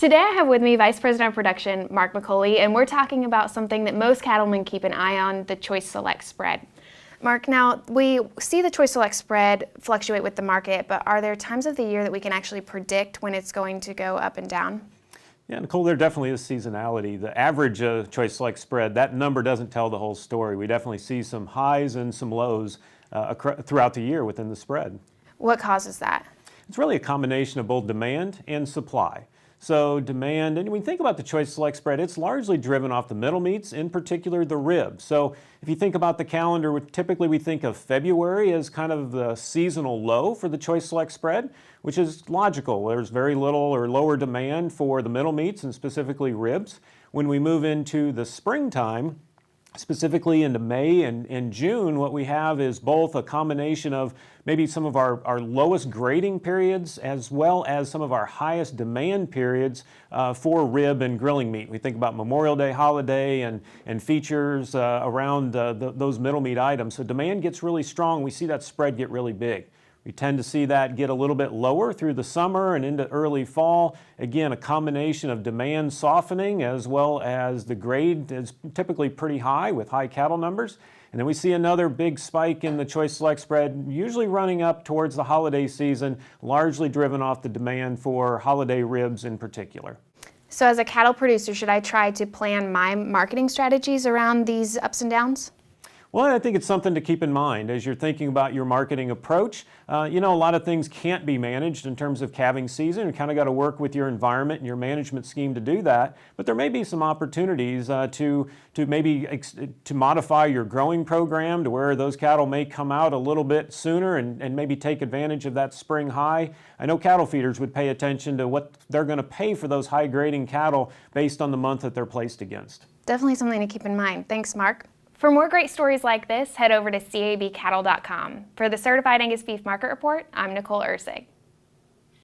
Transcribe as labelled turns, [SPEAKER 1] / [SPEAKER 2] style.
[SPEAKER 1] Today I have with me Vice President of Production, Mark McCully, and we're talking about something that most cattlemen keep an eye on, the ChoiceSelect Spread. Mark, now we see the ChoiceSelect Spread fluctuate with the market, but are there times of the year that we can actually predict when it's going to go up and down?
[SPEAKER 2] Yeah, Nicole, there definitely is seasonality. The average ChoiceSelect Spread, that number doesn't tell the whole story. We definitely see some highs and some lows throughout the year within the spread.
[SPEAKER 1] What causes that?
[SPEAKER 2] It's really a combination of both demand and supply. So demand, and when you think about the ChoiceSelect Spread, it's largely driven off the middle meats, in particular the ribs. So if you think about the calendar, typically we think of February as kind of the seasonal low for the ChoiceSelect Spread, which is logical. There's very little or lower demand for the middle meats and specifically ribs. When we move into the springtime, specifically into May and June, what we have is both a combination of maybe some of our lowest grading periods as well as some of our highest demand periods for rib and grilling meat. We think about Memorial Day holiday and features around those middle meat items. So demand gets really strong. We see that spread get really big. We tend to see that get a little bit lower through the summer and into early fall. Again, a combination of demand softening as well as the grade is typically pretty high with high cattle numbers. And then we see another big spike in the ChoiceSelect Spread, usually running up towards the holiday season, largely driven off the demand for holiday ribs in particular.
[SPEAKER 1] So as a cattle producer, should I try to plan my marketing strategies around these ups and downs?
[SPEAKER 2] Well, I think it's something to keep in mind as you're thinking about your marketing approach. A lot of things can't be managed in terms of calving season. You kind of got to work with your environment and your management scheme to do that. But there may be some opportunities to modify your growing program to where those cattle may come out a little bit sooner and maybe take advantage of that spring high. I know cattle feeders would pay attention to what they're going to pay for those high grading cattle based on the month that they're placed against.
[SPEAKER 1] Definitely something to keep in mind. Thanks, Mark. For more great stories like this, head over to cabcattle.com. For the Certified Angus Beef Market Report, I'm Nicole Ursig.